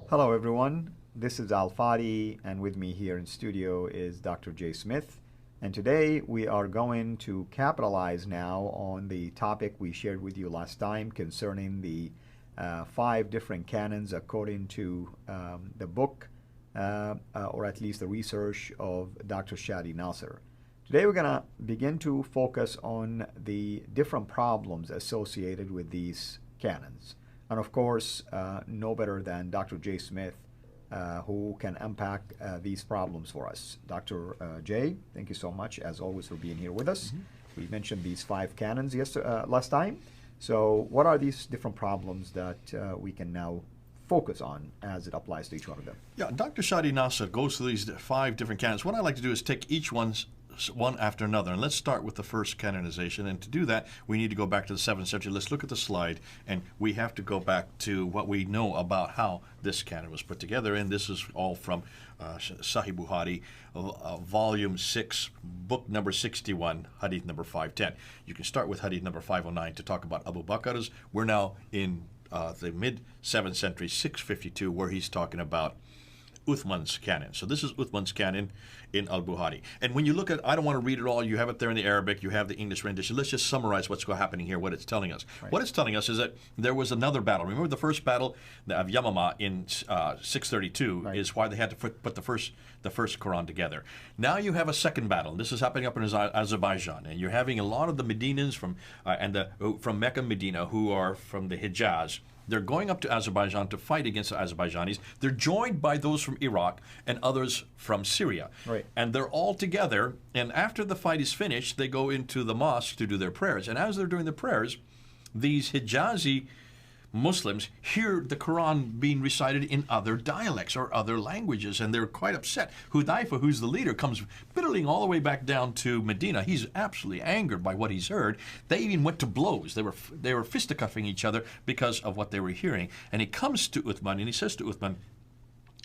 Hello, everyone. This is Al Fadi, and with me here in studio is Dr. Jay Smith. And today we are going to capitalize now on the topic we shared with you last time concerning the 5 different canons according to the book, or at least the research of Dr. Shadi Nasser. Today we're going to begin to focus on the different problems associated with these canons. And of course, no better than Dr. Jay Smith, who can unpack these problems for us. Dr. Jay, thank you so much, as always, for being here with us. We mentioned these 5 canons last time. So what are these different problems that we can now focus on as it applies to each one of them? Yeah, Dr. Shadi Nasser goes through these 5 different canons. What I like to do is take each one after another. And let's start with the first canonization. And to do that, we need to go back to the 7th century. Let's look at the slide. And we have to go back to what we know about how this canon was put together. And this is all from Sahih Bukhari, volume 6, book number 61, hadith number 510. You can start with hadith number 509 to talk about Abu Bakr's. We're now in the mid-7th century, 652, where he's talking about Uthman's canon. So this is Uthman's canon in Al-Bukhari. And when you look at, I don't want to read it all, you have it there in the Arabic, you have the English rendition. Let's just summarize what's happening here, what it's telling us. Right. What it's telling us is that there was another battle. Remember the first battle of Yamama in 632 right. is why they had to put the first Quran together. Now you have a second battle. This is happening up in Azerbaijan, and you're having a lot of the Medinans from Mecca and Medina who are from the Hijaz. They're going up to Azerbaijan to fight against the Azerbaijanis. They're joined by those from Iraq and others from Syria. Right. And they're all together, and after the fight is finished, they go into the mosque to do their prayers. And as they're doing the prayers, these Hijazi Muslims hear the Quran being recited in other dialects or other languages, and they're quite upset. Hudayfa, who's the leader, comes bittering all the way back down to Medina. He's absolutely angered by what he's heard. They even went to blows. They were fisticuffing each other because of what they were hearing. And he comes to Uthman, and he says to Uthman,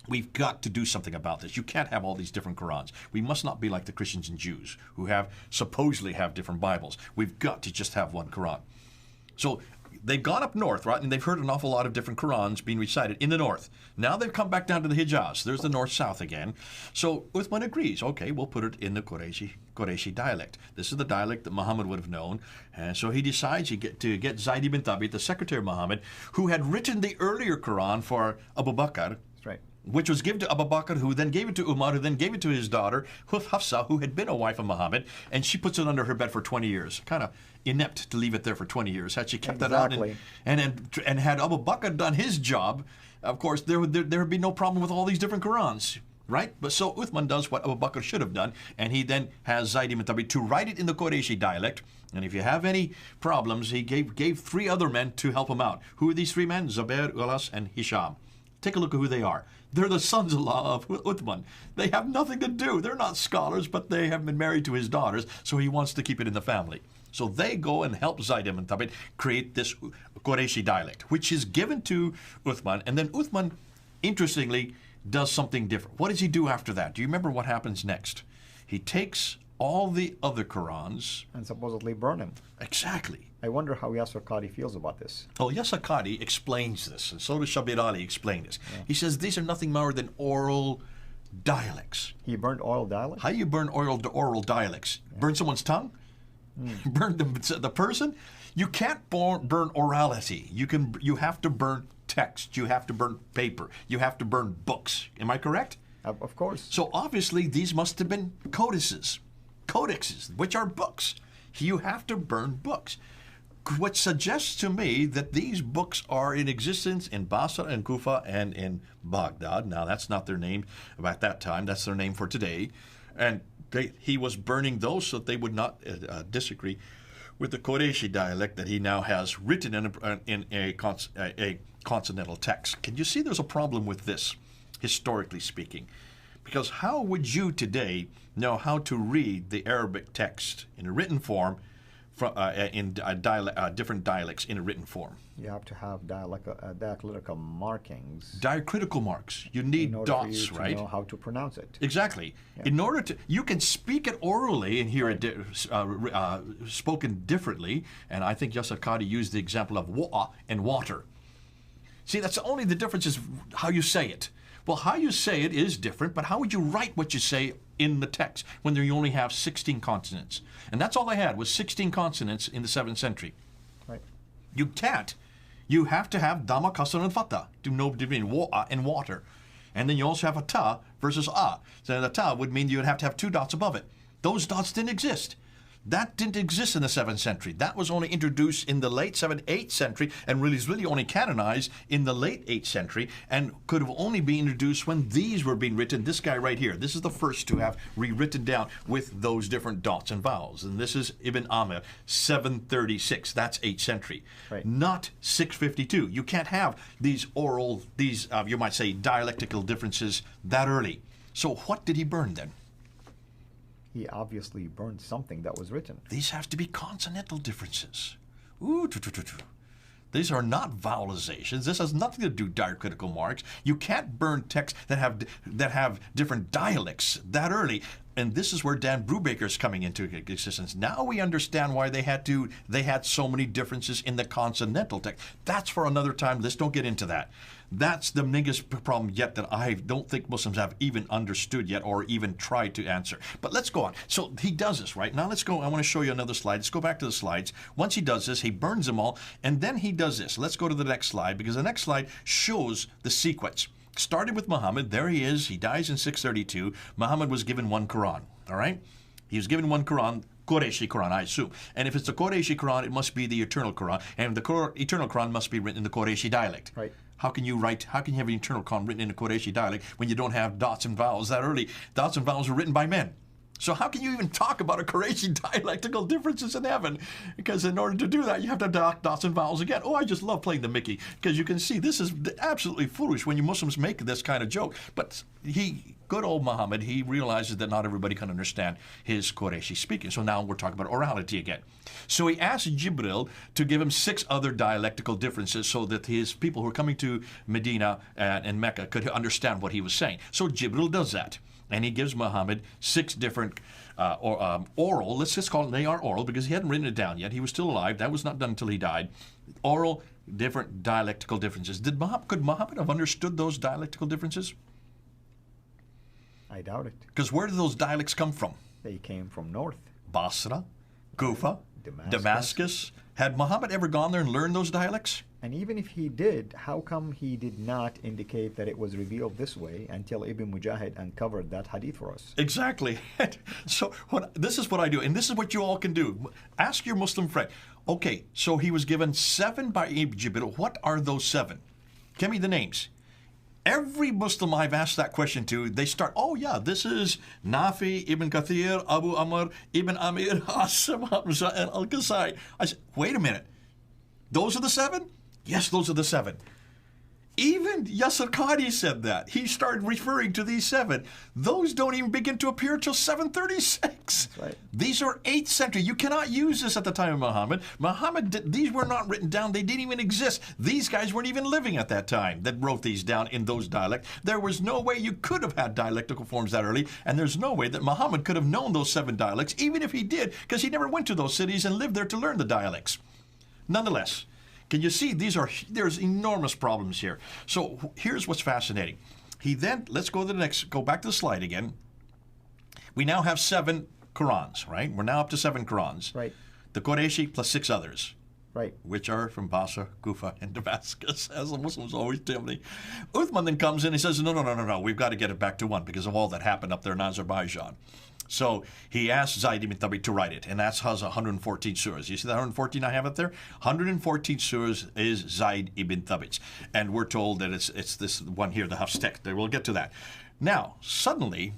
we've got to do something about this. You can't have all these different Qurans. We must not be like the Christians and Jews who supposedly have different Bibles. We've got to just have one Quran. So they've gone up north, right, and they've heard an awful lot of different Qurans being recited in the north. Now they've come back down to the Hijaz. There's the north-south again. So Uthman agrees. Okay, we'll put it in the Qurayshi dialect. This is the dialect that Muhammad would have known. And so he decides to get Zayd ibn Thabit, the secretary of Muhammad, who had written the earlier Quran for Abu Bakr. That's right. Which was given to Abu Bakr, who then gave it to Umar, who then gave it to his daughter, Hafsa, who had been a wife of Muhammad, and she puts it under her bed for 20 years. Kind of inept to leave it there for 20 years. Had she kept that out and had Abu Bakr done his job, of course, there would be no problem with all these different Qurans, right? But so Uthman does what Abu Bakr should have done, and he then has Zayd ibn Thabit to write it in the Qurayshi dialect. And if you have any problems, he gave 3 other men to help him out. Who are these 3 men? Zubair, Ulas, and Hisham. Take a look at who they are. They're the sons-in-law of Uthman. They have nothing to do. They're not scholars, but they have been married to his daughters, so he wants to keep it in the family. So they go and help Zayd ibn Thabit create this Qurayshi dialect, which is given to Uthman. And then Uthman, interestingly, does something different. What does he do after that? Do you remember what happens next? He takes all the other Qurans and supposedly burn them. Exactly. I wonder how Yasser Qadi feels about this. Oh, Yasser Qadi explains this, and so does Shabir Ali explain this. Yeah. He says these are nothing more than oral dialects. He burned oral dialects? How do you burn oral dialects? Yeah. Burn someone's tongue? Burn the person? You can't burn orality. You have to burn text. You have to burn paper. You have to burn books. Am I correct? Of course. So obviously these must have been codexes, which are books. You have to burn books. What suggests to me that these books are in existence in Basra and Kufa and in Baghdad. Now, that's not their name at that time. That's their name for today. And he was burning those so that they would not disagree with the Qurayshi dialect that he now has written in a consonantal text. Can you see there's a problem with this, historically speaking? Because how would you today know how to read the Arabic text in a written form in different dialects in a written form? You have to have diacritical markings. Diacritical marks. You need dots, right? right? To know how to pronounce it. Exactly. Yeah. In order to, you can speak it orally and hear it spoken differently. And I think Yasser Qadi used the example of wa'a and water. See, that's only the difference is how you say it. Well, how you say it is different, but how would you write what you say in the text when you only have 16 consonants? And that's all they had was 16 consonants in the 7th century. Right. You can't. You have to have dama, kasra, and fatha to know between wa and water. And then you also have a ta versus a. So the ta would mean you would have to have 2 dots above it. Those dots didn't exist. That didn't exist in the 7th century. That was only introduced in the late 7th, 8th century and really is really only canonized in the late 8th century and could have only been introduced when these were being written. This guy right here, this is the first to have rewritten down with those different dots and vowels. And this is Ibn Amir, 736. That's 8th century. Right. Not 652. You can't have these oral, you might say, dialectical differences that early. So what did he burn then? He obviously burned something that was written. These have to be consonantal differences. Ooh, These are not vowelizations. This has nothing to do with diacritical marks. You can't burn texts that have different dialects that early. And this is where Dan Brubaker is coming into existence. Now we understand why they had so many differences in the consonantal text. That's for another time. Let's don't get into that. That's the biggest problem yet that I don't think Muslims have even understood yet or even tried to answer. But let's go on. So he does this, right? Now let's go. I want to show you another slide. Let's go back to the slides. Once he does this, he burns them all, and then he does this. Let's go to the next slide because the next slide shows the sequence. Started with Muhammad. There he is. He dies in 632. Muhammad was given 1 Qur'an, all right? He was given 1 Qur'an, Qurayshi Qur'an, I assume. And if it's the Qurayshi Qur'an, it must be the eternal Qur'an. And the eternal Qur'an must be written in the Qurayshi dialect. Right. How can you have an eternal Qur'an written in the Qurayshi dialect when you don't have dots and vowels that early? Dots and vowels were written by men. So how can you even talk about a Qurayshi dialectical differences in heaven? Because in order to do that, you have to have dots and vowels again. Oh, I just love playing the Mickey because you can see this is absolutely foolish when you Muslims make this kind of joke. But good old Muhammad, he realizes that not everybody can understand his Qurayshi speaking. So now we're talking about orality again. So he asked Jibril to give him 6 other dialectical differences so that his people who are coming to Medina and Mecca could understand what he was saying. So Jibril does that. And he gives Muhammad 6 different oral, let's just call it, they are oral because he hadn't written it down yet. He was still alive. That was not done until he died. Oral, different dialectical differences. Could Muhammad have understood those dialectical differences? I doubt it. Because where did those dialects come from? They came from north. Basra, Kufa, Damascus. Had Muhammad ever gone there and learned those dialects? And even if he did, how come he did not indicate that it was revealed this way until Ibn Mujahid uncovered that hadith for us? Exactly. So this is what I do, and this is what you all can do. Ask your Muslim friend. Okay, so he was given 7 by Jibril. What are those 7? Give me the names. Every Muslim I've asked that question to, they start, oh yeah, this is Nafi, Ibn Kathir, Abu Amr, Ibn Amir, Asim, Hamza, and Al-Qasai. I said, wait a minute. Those are the 7? Yes, those are the 7. Even Yasir Qadi said that. He started referring to these 7. Those don't even begin to appear until 736. That's right. These are 8th century. You cannot use this at the time of Muhammad. These were not written down. They didn't even exist. These guys weren't even living at that time that wrote these down in those dialects. There was no way you could have had dialectical forms that early, and there's no way that Muhammad could have known those 7 dialects, even if he did, because he never went to those cities and lived there to learn the dialects. Nonetheless, can you see there's enormous problems here. So here's what's fascinating. He then, let's go to the next, go back to the slide again. We now have 7 Qur'ans, right? We're now up to 7 Qur'ans. Right. The Qurayshi plus 6 others. Right. Which are from Basra, Kufa, and Damascus, as the Muslims always tell me. Uthman then comes in and he says, no, we've got to get it back to 1 because of all that happened up there in Azerbaijan. So he asked Zayd ibn Thabit to write it, and that's has 114 surahs. You see that 114 I have up there? 114 surahs is Zayd ibn Thabit's. And we're told that it's this one here, the Hafstek. We'll get to that. Now, suddenly,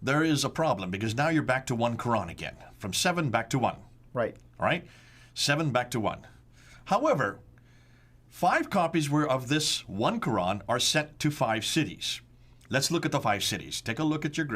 there is a problem because now you're back to 1 Quran again. From 7 back to 1. Right. All right? 7 back to 1. However, 5 copies of this 1 Quran are sent to 5 cities. Let's look at the 5 cities. Take a look at your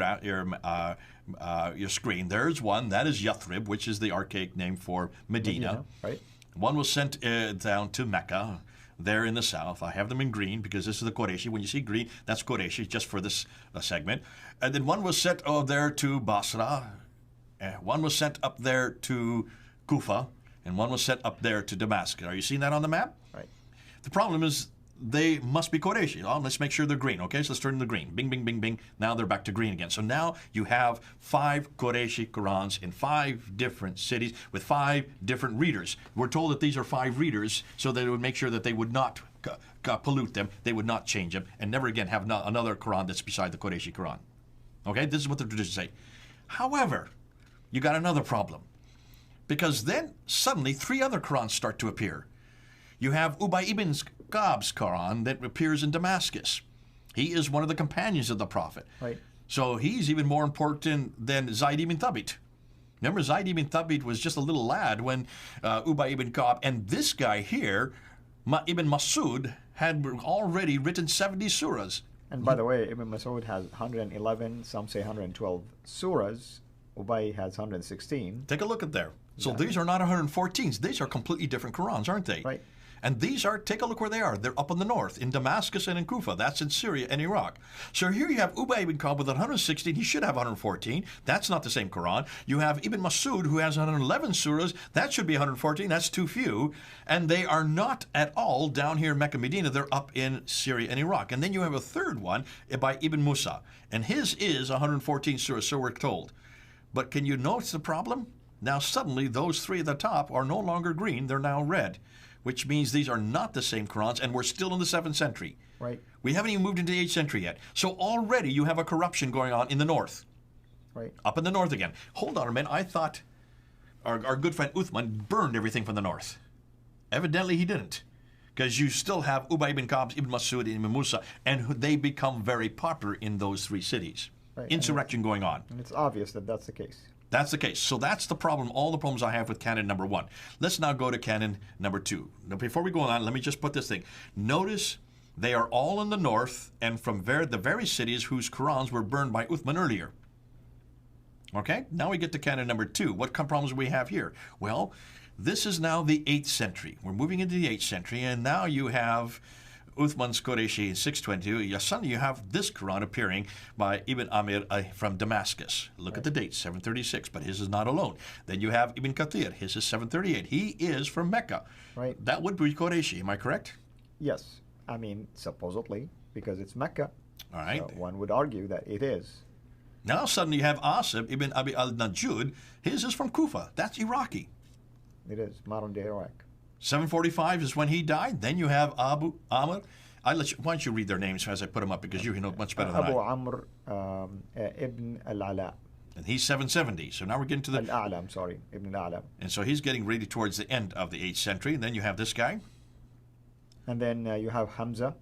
screen. There's one. That is Yathrib, which is the archaic name for Medina. Right. One was sent down to Mecca, there in the south. I have them in green because this is the Qurayshi. When you see green, that's Qurayshi, just for this segment. And then one was sent there to Basra. One was sent up there to Kufa. And one was sent up there to Damascus. Are you seeing that on the map? Right. The problem is they must be Qureshi. Oh, let's make sure they're green. Okay, so let's turn them to green. Bing, bing, bing, bing. Now they're back to green again. So now you have 5 Qureshi Qur'ans in 5 different cities with 5 different readers. We're told that these are 5 readers so that it would make sure that they would not pollute them, they would not change them, and never again have another Quran that's beside the Qureshi Quran. Okay, this is what the traditions say. However, you got another problem. Because then suddenly 3 other Qurans start to appear. You have Ubay ibn Ka'b's Quran that appears in Damascus. He is one of the companions of the Prophet. Right. So he's even more important than Zayd ibn Thabit. Remember, Zayd ibn Thabit was just a little lad when Ubay ibn Ka'b, and this guy here, Ibn Masud, had already written 70 surahs. And by the way, Ibn Masud has 111, some say 112 surahs. Ubay has 116. Take a look at there. So these are not 114s. These are completely different Qurans, aren't they? Right. And these are, take a look where they are. They're up in the north, in Damascus and in Kufa. That's in Syria and Iraq. So here you have Ubay ibn Ka'b with 116. He should have 114. That's not the same Quran. You have Ibn Masud, who has 111 surahs. That should be 114. That's too few. And they are not at all down here in Mecca, Medina. They're up in Syria and Iraq. And then you have a third one by Ibn Musa. And his is 114 surahs, so we're told. But can you notice the problem? Now suddenly those 3 at the top are no longer green. They're now red, which means these are not the same Qurans, and we're still in the 7th century. Right. We haven't even moved into the 8th century yet. So already you have a corruption going on in the north. Right. Up in the north again. Hold on a minute. I thought our good friend Uthman burned everything from the north. Evidently he didn't. Because you still have Ubay ibn Ka'b, Ibn Masud, and Ibn Musa, and they become very popular in those 3 cities. Right. Insurrection going on. And it's obvious that that's the case. That's the case. So that's the problem, all the problems I have with canon number 1. Let's now go to canon number 2. Now, before we go on, let me just put this thing. Notice they are all in the north and from the very cities whose Qurans were burned by Uthman earlier. Okay, now we get to canon number 2. What problems do we have here? Well, this is now the 8th century. We're moving into the 8th century, and now you have Uthman's Qureshi in 622. Suddenly you have this Quran appearing by Ibn Amir from Damascus. Look at the date, 736, but his is not alone. Then you have Ibn Kathir. His is 738. He is from Mecca. Right. That would be Qureshi. Am I correct? Yes. I mean, supposedly, because it's Mecca. All right. So one would argue that it is. Now suddenly you have Asib ibn Abi al-Najud. His is from Kufa. That's Iraqi. It is modern-day Iraq. 745 is when he died. Then you have Abu Amr. Why don't you read their names as I put them up, because you know much better than Abu I. Amr ibn al-Ala. And he's 770. So now we're getting to the... Al-A'la, I'm sorry. Ibn al-Ala. And so he's getting really towards the end of the 8th century. And then you have this guy. And then you have Hamza.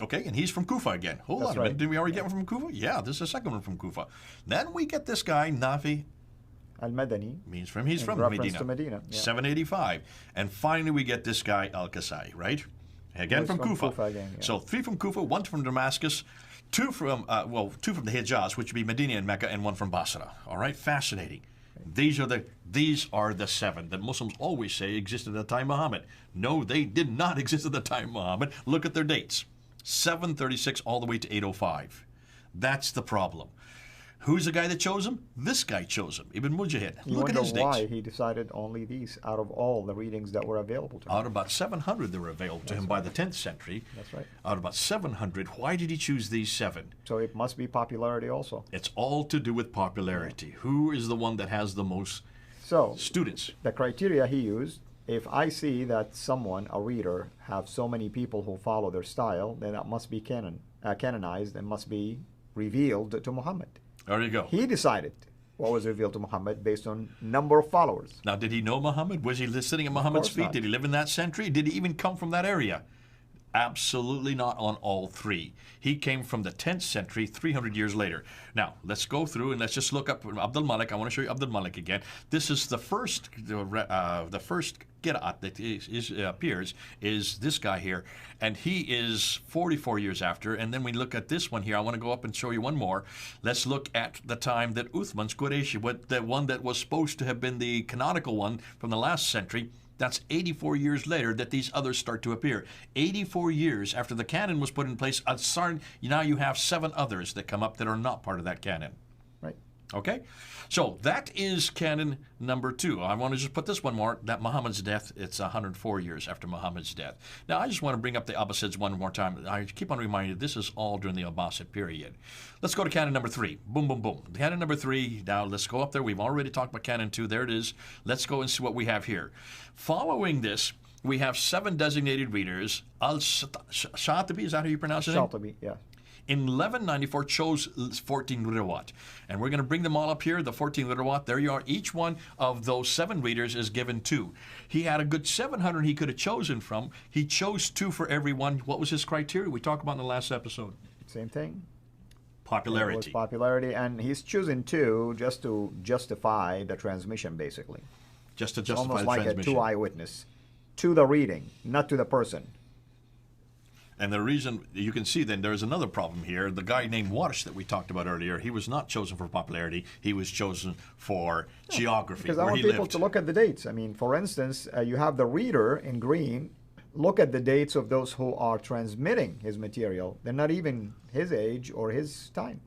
Okay, and he's from Kufa again. Hold on a minute. Did we already get one from Kufa? Yeah, this is the second one from Kufa. Then we get this guy, Nafi. Al-Madani. He's from reference Medina. to Medina. Yeah. 785. And finally we get this guy, Al-Kasai, right? Again from Kufa. Again, yeah. So 3 from Kufa, 1 from Damascus, 2 from the Hijaz, which would be Medina and Mecca, and 1 from Basra. All right, fascinating. These are the 7 that Muslims always say existed at the time of Muhammad. No, they did not exist at the time of Muhammad. Look at their dates. 736 all the way to 805. That's the problem. Who's the guy that chose him? This guy chose him, Ibn Mujahid. Look at his dates. Why he decided only these out of all the readings that were available to him. Out of about 700 that were available to him by the 10th century. That's right. Out of about 700, why did he choose these 7? So it must be popularity also. It's all to do with popularity. Yeah. Who is the one that has the most students? The criteria he used, if I see that someone, a reader, have so many people who follow their style, then that must be canonized and must be revealed to Muhammad. There you go. He decided what was revealed to Muhammad based on number of followers. Now, did he know Muhammad? Was he sitting at Muhammad's feet? Did he live in that century? Did he even come from that area? Absolutely not on all 3. He came from the 10th century, 300 years later. Now, let's go through and let's just look up Abdul Malik. I want to show you Abdul Malik again. This is the first Qira'at that appears is this guy here, and he is 44 years after. And then we look at this one here. I want to go up and show you one more. Let's look at the time that Uthman's Qureshi, the one that was supposed to have been the canonical one from the last century. That's 84 years later that these others start to appear. 84 years after the canon was put in place, now you have 7 others that come up that are not part of that canon. Right. Okay? So that is canon number 2. I want to just put this one more, that Muhammad's death, it's 104 years after Muhammad's death. Now, I just want to bring up the Abbasids one more time. I keep on reminding you, this is all during the Abbasid period. Let's go to canon number 3. Boom, boom, boom. Canon number 3, now let's go up there. We've already talked about canon 2. There it is. Let's go and see what we have here. Following this, we have 7 designated readers. Al-Shatibi, is that how you pronounce it? Shatibi, yeah. In 1194 chose 14 rawat. And we're going to bring them all up here, the 14 rawat. There you are. Each one of those 7 readers is given 2. He had a good 700 he could have chosen from. He chose 2 for every one. What was his criteria? We talked about in the last episode. Same thing. Popularity. It was popularity, and he's choosing 2 just to justify the transmission, basically. Just to justify almost the like transmission. a 2 eyewitness. To the reading, not to the person. And the reason, you can see then there's another problem here. The guy named Warsh that we talked about earlier, he was not chosen for popularity. He was chosen for geography, Because where I want he people lived. to look at the dates. I mean, for instance, you have the reader in green. Look at the dates of those who are transmitting his material. They're not even his age or his time.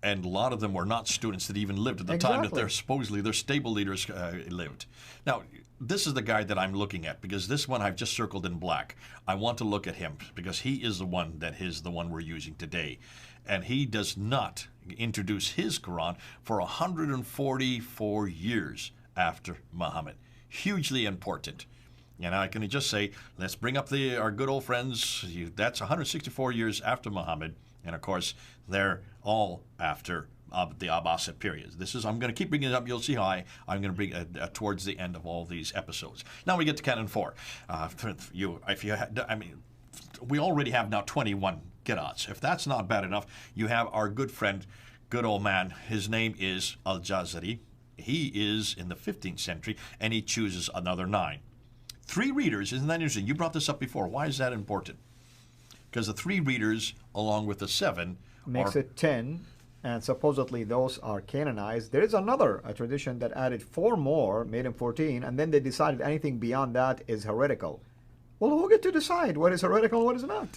And a lot of them were not students that even lived at the time that Exactly. they're supposedly their stable leaders lived. Now, this is the guy that I'm looking at, because this one I've just circled in black. I want to look at him because he is the one that is the one we're using today. And he does not introduce his Quran for 144 years after Muhammad. Hugely important. And I can just say, let's bring up our good old friends. That's 164 years after Muhammad. And of course, they're all after the Abbasid period. I'm going to keep bringing it up. You'll see how I'm going to bring towards the end of all these episodes. Now we get to canon 4. We already have now 21 qira'ats. If that's not bad enough, you have our good friend, good old man. His name is Al-Jazari. He is in the 15th century, and he chooses another 9. 3 readers, isn't that interesting? You brought this up before. Why is that important? Because the 3 readers, along with the 7, Makes it 10, and supposedly those are canonized. There is another tradition that added 4 more, made him 14, and then they decided anything beyond that is heretical. Well, who get to decide what is heretical and what is not?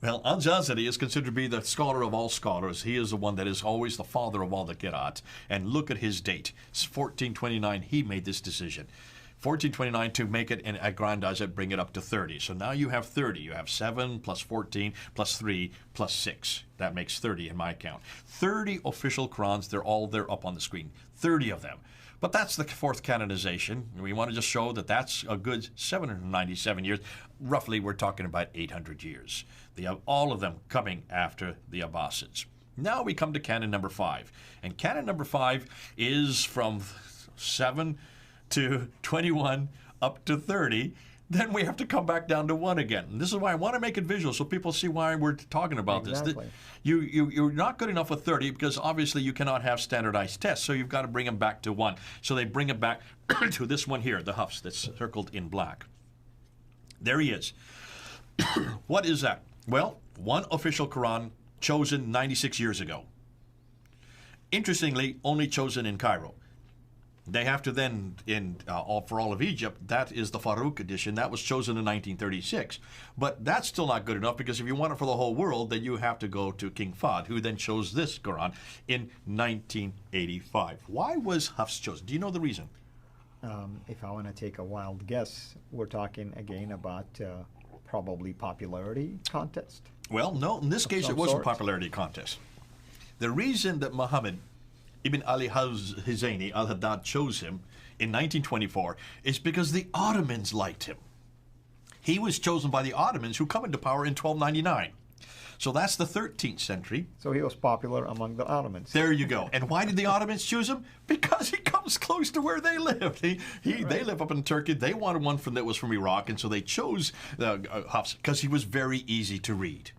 Well, Al-Jazari is considered to be the scholar of all scholars. He is the one that is always the father of all the qira'at. And look at his date. It's 1429. He made this decision. 1429 to make it and aggrandize it, bring it up to 30. So now you have 30. You have 7 plus 14 plus 3 plus 6. That makes 30 in my count. 30 official Qurans. They're all there up on the screen. 30 of them. But that's the 4th canonization. We want to just show that that's a good 797 years. Roughly, we're talking about 800 years. All of them coming after the Abbasids. Now we come to canon number 5. And canon number 5 is from 7 to 21 up to 30. Then we have to come back down to 1 again. And this is why I want to make it visual so people see why we're talking about Exactly. this. You're not good enough with 30 because obviously you cannot have standardized tests, so you've got to bring them back to 1. So they bring it back to this one here, the Hafs that's circled in black. There he is. What is that? Well, 1 official Quran chosen 96 years ago. Interestingly, only chosen in Cairo. They have to then, for all of Egypt, that is the Farouk edition. That was chosen in 1936. But that's still not good enough because if you want it for the whole world, then you have to go to King Fahd, who then chose this Quran in 1985. Why was Hafs chosen? Do you know the reason? If I want to take a wild guess, we're talking again about probably popularity contest. Well, no. In this case, it was a sort. popularity contest. The reason that Muhammad Ibn Ali al-Huzayni al-Haddad chose him in 1924 is because the Ottomans liked him. He was chosen by the Ottomans, who come into power in 1299. So that's the 13th century. So he was popular among the Ottomans. There you go. And why did the Ottomans choose him? Because he comes close to where they lived. They live up in Turkey. They wanted one that was from Iraq, and so they chose Hafs because he was very easy to read.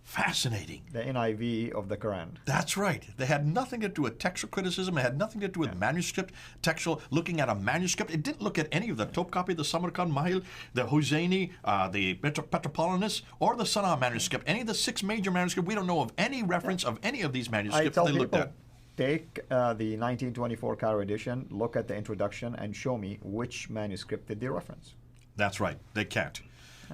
Fascinating. The NIV of the Quran. That's right. They had nothing to do with textual criticism. It had nothing to do with manuscript, textual, looking at a manuscript. It didn't look at any of the Topkapi, the Samarkand Mahil, the Huzayni, the Petropolitanus, or the Sanaa manuscript. Any of the 6 major manuscripts, we don't know of any reference of any of these manuscripts I tell they looked people, at. take the 1924 Cairo edition, look at the introduction, and show me which manuscript did they reference. That's right. They can't.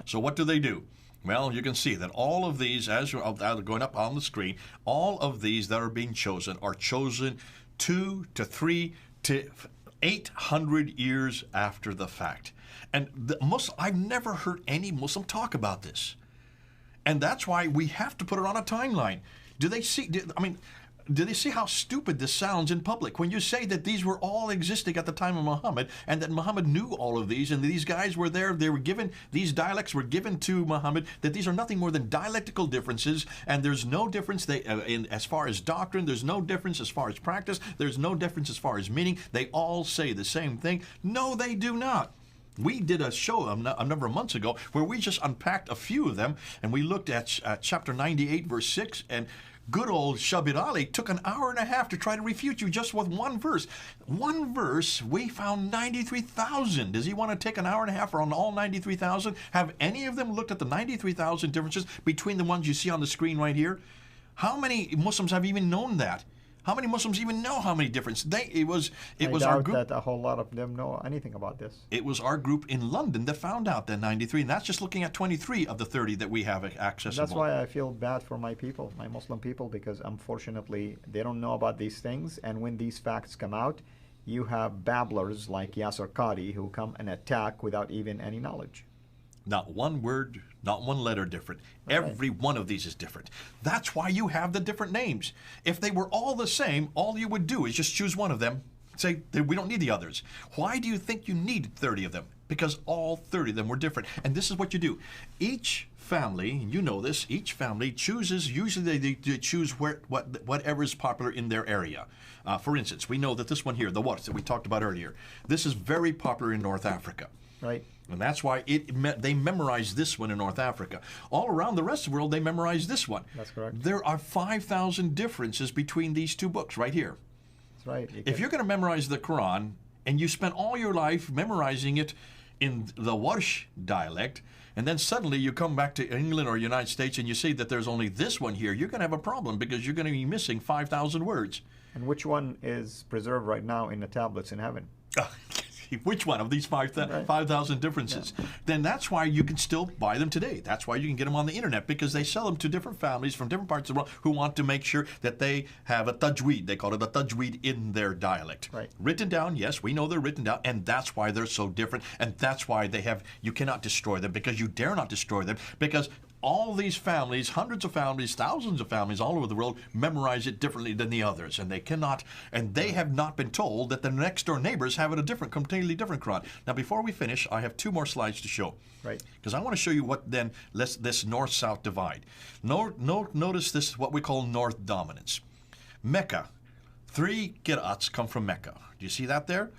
So what do? Well, you can see that all of these, as you're going up on the screen, all of these that are being chosen are chosen 2 to 3 to 800 years after the fact. And I've never heard any Muslim talk about this. And that's why we have to put it on a timeline. Do they see how stupid this sounds in public when you say that these were all existing at the time of Muhammad and that Muhammad knew all of these and these guys were there, these dialects were given to Muhammad, that these are nothing more than dialectical differences and there's no difference as far as doctrine, there's no difference as far as practice, there's no difference as far as meaning. They all say the same thing. No, they do not. We did a show a number of months ago where we just unpacked a few of them and we looked at chapter 98 verse 6, and good old Shabir Ali took an hour and a half to try to refute you just with one verse. One verse, we found 93,000. Does he want to take an hour and a half on all 93,000? Have any of them looked at the 93,000 differences between the ones you see on the screen right here? How many Muslims have even known that? How many Muslims even know how many differences? It was our group. That a whole lot of them know anything about this. It was our group in London that found out that 93, and that's just looking at 23 of the 30 that we have accessible. That's why I feel bad for my people, my Muslim people, because unfortunately they don't know about these things, and when these facts come out, you have babblers like Yasser Qadi who come and attack without even any knowledge. Not one word, not one letter different. Right. Every one of these is different. That's why you have the different names. If they were all the same, all you would do is just choose one of them. Say, we don't need the others. Why do you think you needed 30 of them? Because all 30 of them were different. And this is what you do. Each family, you know this, each family chooses, usually they choose whatever is popular in their area. For instance, we know that this one here, the Wars that we talked about earlier, this is very popular in North Africa. Right. And that's why they memorize this one in North Africa. All around the rest of the world, they memorize this one. That's correct. There are 5,000 differences between these two books right here. That's right. If you're going to memorize the Quran and you spend all your life memorizing it in the Warsh dialect, and then suddenly you come back to England or United States and you see that there's only this one here, you're going to have a problem because you're going to be missing 5,000 words. And which one is preserved right now in the tablets in heaven? Which one of these 5,000 differences? Yeah. Then that's why you can still buy them today. That's why you can get them on the internet, because they sell them to different families from different parts of the world who want to make sure that they have a tajweed. They call it a tajweed in their dialect. Right. Written down, yes, we know they're written down, and that's why they're so different, and that's why you cannot destroy them, because you dare not destroy them, because all these families, hundreds of families, thousands of families all over the world memorize it differently than the others, and they have not been told that the next door neighbors have it completely different Quran. Now, before we finish, I have 2 more slides to show. Right. Because I want to show you what then this north-south divide. Notice this, what we call north dominance. Mecca, 3 qira'ats come from Mecca. Do you see that there?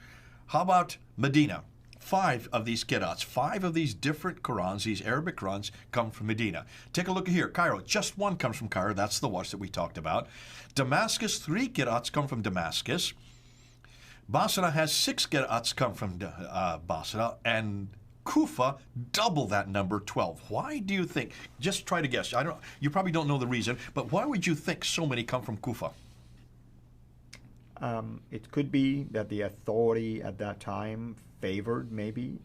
How about Medina? 5 of these qira'ats, 5 of these different Qurans, these Arabic Qurans, come from Medina. Take a look here. Cairo, just 1 comes from Cairo. That's the Warsh that we talked about. Damascus, 3 qira'ats come from Damascus. Basra has 6 qira'ats come from Basra. And Kufa, double that number, 12. Why do you think? Just try to guess. You probably don't know the reason, but why would you think so many come from Kufa? It could be that the authority at that time favored maybe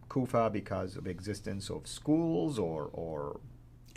Kufa because of existence of schools or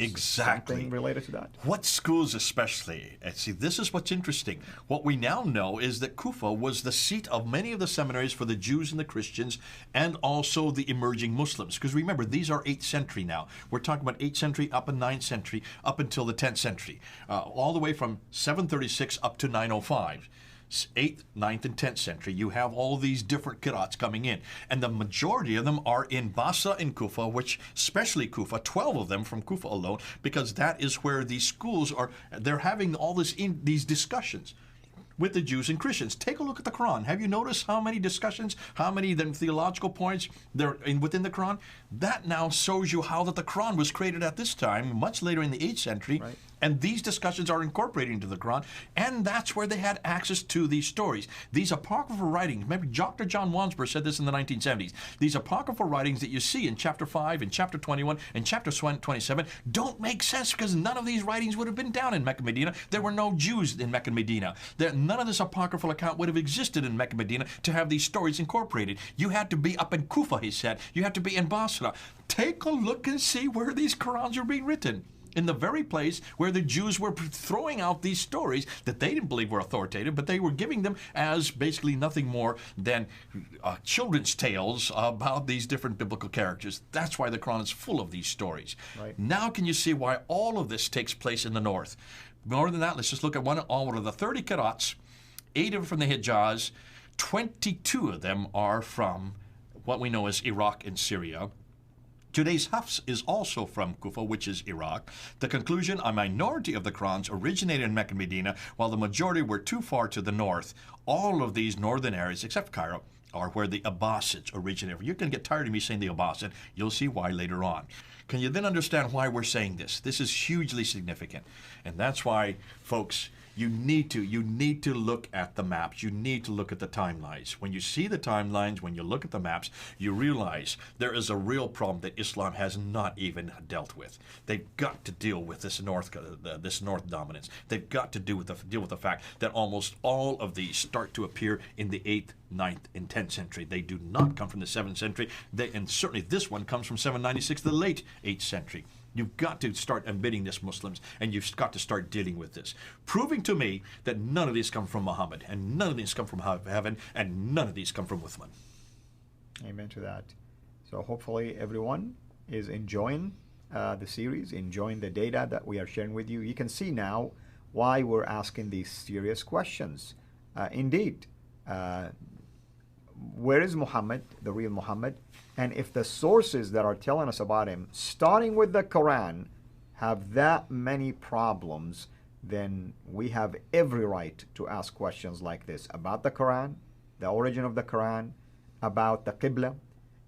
exactly something related to that. What schools especially? And see, this is what's interesting. What we now know is that Kufa was the seat of many of the seminaries for the Jews and the Christians and also the emerging Muslims. Because remember, these are 8th century now. We're talking about 8th century up in 9th century up until the 10th century. All the way from 736 up to 905. 8th, 9th, and 10th century, you have all these different qira'ats coming in. And the majority of them are in Basra and Kufa, which, especially Kufa, 12 of them from Kufa alone, because that is where these schools are. They're having all these discussions with the Jews and Christians. Take a look at the Quran. Have you noticed how many discussions, how many theological points there within the Quran? That now shows you how that the Quran was created at this time, much later in the 8th century. Right. And these discussions are incorporated into the Quran, and that's where they had access to these stories. These apocryphal writings, maybe Dr. John Wansbrough said this in the 1970s, these apocryphal writings that you see in chapter 5 and chapter 21 and chapter 27 don't make sense because none of these writings would have been down in Mecca, Medina. There were no Jews in Mecca, Medina. None of this apocryphal account would have existed in Mecca, Medina to have these stories incorporated. You had to be up in Kufa, he said. You had to be in Basra. Take a look and see where these Qurans are being written. in the very place where the Jews were throwing out these stories that they didn't believe were authoritative, but they were giving them as basically nothing more than children's tales about these different biblical characters. That's why the Quran is full of these stories. Right. Now can you see why all of this takes place in the north? More than that, let's just look at all of the 30 qira'ats, 8 of them from the Hijaz, 22 of them are from what we know as Iraq and Syria. Today's Hafs is also from Kufa, which is Iraq. The conclusion, a minority of the Qurans originated in Mecca and Medina, while the majority were too far to the north. All of these northern areas, except Cairo, are where the Abbasids originated. You're going to get tired of me saying the Abbasid. You'll see why later on. Can you then understand why we're saying this? This is hugely significant. And that's why, folks, you need to look at the maps. You need to look at the timelines. When you see the timelines, when you look at the maps, you realize there is a real problem that Islam has not even dealt with. They've got to deal with this north dominance. They've got to deal with the fact that almost all of these start to appear in the 8th, 9th, and 10th century. They do not come from the 7th century. And certainly this one comes from 796, the late 8th century. You've got to start admitting this, Muslims, and you've got to start dealing with this. Proving to me that none of these come from Muhammad, and none of these come from heaven, and none of these come from Uthman. Amen to that. So hopefully everyone is enjoying the series, enjoying the data that we are sharing with you. You can see now why we're asking these serious questions. Indeed, where is Muhammad, the real Muhammad? And if the sources that are telling us about him, starting with the Quran, have that many problems, then we have every right to ask questions like this about the Quran, the origin of the Quran, about the Qibla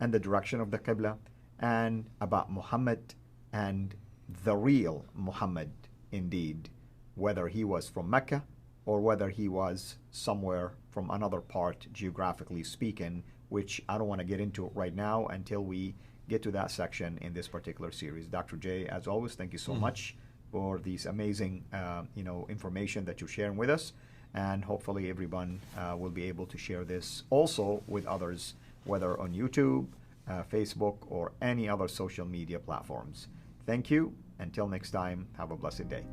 and the direction of the Qibla, and about Muhammad and the real Muhammad indeed, whether he was from Mecca or whether he was somewhere from another part, geographically speaking, which I don't want to get into right now until we get to that section in this particular series. Dr. J, as always, thank you so much for these amazing information that you're sharing with us, and hopefully everyone will be able to share this also with others, whether on YouTube, Facebook, or any other social media platforms. Thank you. Until next time, have a blessed day.